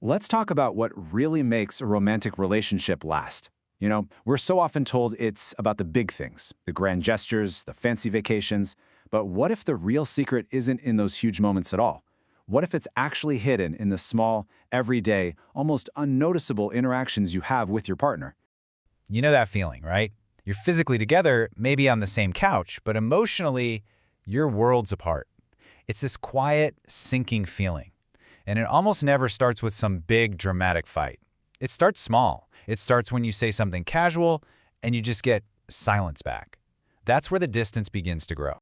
Let's talk about what really makes a romantic relationship last. We're so often told it's about the big things, the grand gestures, the fancy vacations. But what if the real secret isn't in those huge moments at all? What if it's actually hidden in the small, everyday, almost unnoticeable interactions you have with your partner? You know that feeling, right? You're physically together, maybe on the same couch, but emotionally, you're worlds apart. It's this quiet, sinking feeling. And it almost never starts with some big, dramatic fight. It starts small. It starts when you say something casual, and you just get silence back. That's where the distance begins to grow.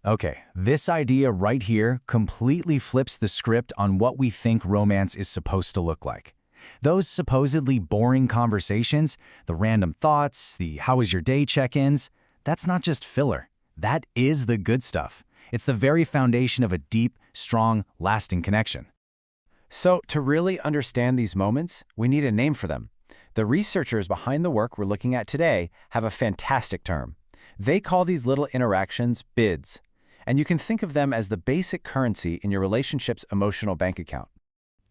Okay, this idea right here completely flips the script on what we think romance is supposed to look like. Those supposedly boring conversations, the random thoughts, the how was your day check-ins, that's not just filler. That is the good stuff. It's the very foundation of a deep, strong, lasting connection. So, to really understand these moments, we need a name for them. The researchers behind the work we're looking at today have a fantastic term. They call these little interactions bids. And you can think of them as the basic currency in your relationship's emotional bank account.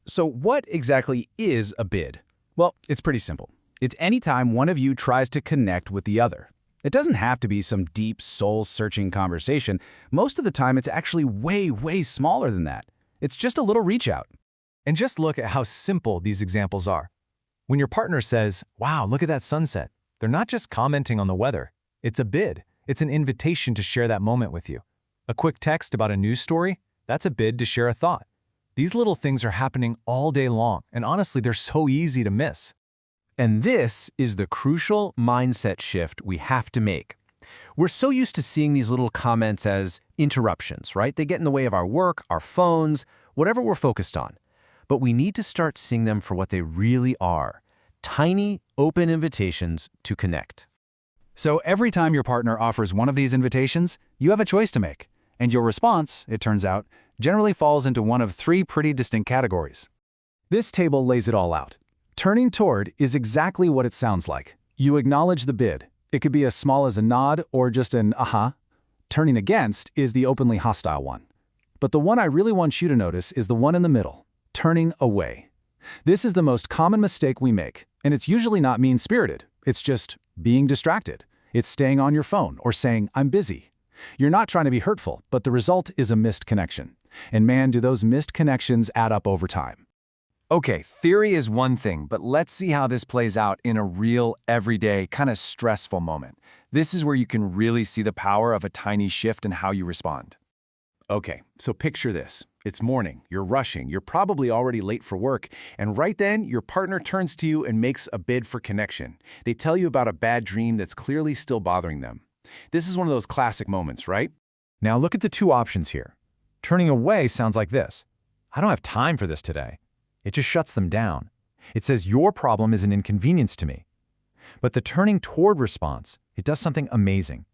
So what exactly is a bid? Well, it's pretty simple. It's any time one of you tries to connect with the other. It doesn't have to be some deep, soul-searching conversation. Most of the time, it's actually way, way smaller than that. It's just a little reach out. And just look at how simple these examples are. When your partner says, "Wow, look at that sunset," they're not just commenting on the weather. It's a bid. It's an invitation to share that moment with you. A quick text about a news story, that's a bid to share a thought. These little things are happening all day long, and honestly, they're so easy to miss. And this is the crucial mindset shift we have to make. We're so used to seeing these little comments as interruptions, right? They get in the way of our work, our phones, whatever we're focused on. But we need to start seeing them for what they really are: tiny, open invitations to connect. So every time your partner offers one of these invitations, you have a choice to make. And your response, it turns out, generally falls into one of three pretty distinct categories. This table lays it all out. Turning toward is exactly what it sounds like. You acknowledge the bid. It could be as small as a nod or just an aha. Turning against is the openly hostile one. But the one I really want you to notice is the one in the middle, turning away. This is the most common mistake we make, and it's usually not mean-spirited. It's just being distracted. It's staying on your phone or saying, "I'm busy." You're not trying to be hurtful, but the result is a missed connection. And man, do those missed connections add up over time. Okay, theory is one thing, but let's see how this plays out in a real, everyday, kind of stressful moment. This is where you can really see the power of a tiny shift in how you respond. Okay, so picture this. It's morning, you're rushing, you're probably already late for work, and right then, your partner turns to you and makes a bid for connection. They tell you about a bad dream that's clearly still bothering them. This is one of those classic moments, right? Now look at the two options here. Turning away sounds like this: "I don't have time for this today." It just shuts them down. It says your problem is an inconvenience to me. But the turning toward response, it does something amazing.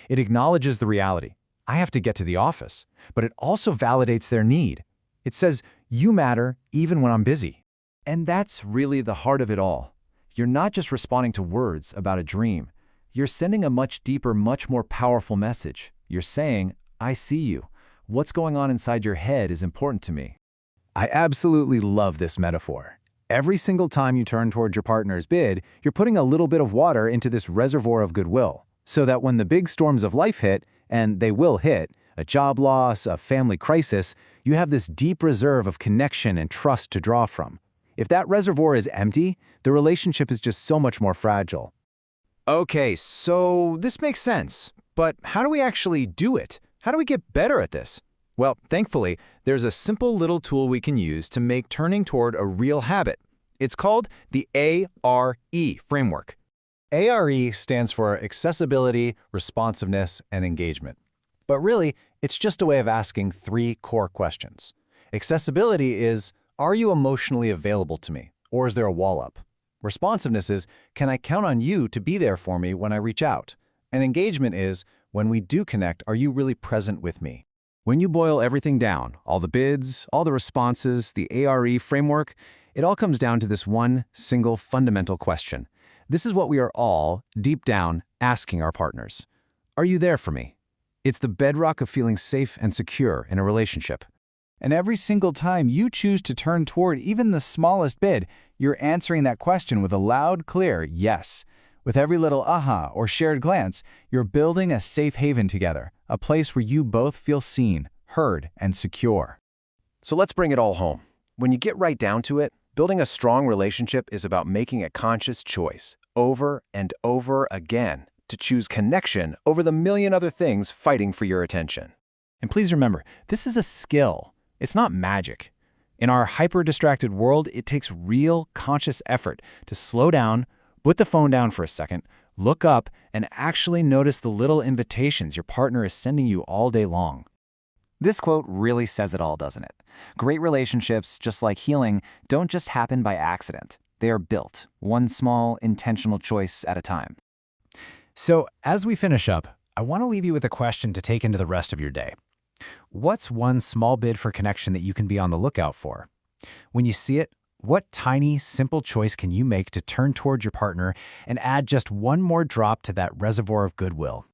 It acknowledges the reality. I have to get to the office, but it also validates their need. It says, you matter even when I'm busy. And that's really the heart of it all. You're not just responding to words about a dream. You're sending a much deeper, much more powerful message. You're saying, "I see you. What's going on inside your head is important to me." I absolutely love this metaphor. Every single time you turn toward your partner's bid, you're putting a little bit of water into this reservoir of goodwill, so that when the big storms of life hit, and they will hit, a job loss, a family crisis, you have this deep reserve of connection and trust to draw from. If that reservoir is empty, the relationship is just so much more fragile. Okay, so this makes sense. But how do we actually do it? How do we get better at this? Well, thankfully, there's a simple little tool we can use to make turning toward a real habit. It's called the ARE framework. ARE stands for accessibility, responsiveness, and engagement. But really, it's just a way of asking three core questions. Accessibility is, are you emotionally available to me, or is there a wall up? Responsiveness is, can I count on you to be there for me when I reach out? And engagement is, when we do connect, are you really present with me? When you boil everything down, all the bids, all the responses, the ARE framework, it all comes down to this one single fundamental question. This is what we are all, deep down, asking our partners. Are you there for me? It's the bedrock of feeling safe and secure in a relationship. And every single time you choose to turn toward even the smallest bid, you're answering that question with a loud, clear yes. With every little aha or shared glance, you're building a safe haven together, a place where you both feel seen, heard, and secure. So let's bring it all home. When you get right down to it, building a strong relationship is about making a conscious choice, over and over again, to choose connection over the million other things fighting for your attention. And please remember, this is a skill. It's not magic. In our hyper-distracted world, it takes real, conscious effort to slow down, put the phone down for a second, look up, and actually notice the little invitations your partner is sending you all day long. This quote really says it all, doesn't it? Great relationships, just like healing, don't just happen by accident. They are built, one small, intentional choice at a time. So, as we finish up, I want to leave you with a question to take into the rest of your day. What's one small bid for connection that you can be on the lookout for? When you see it, what tiny, simple choice can you make to turn towards your partner and add just one more drop to that reservoir of goodwill?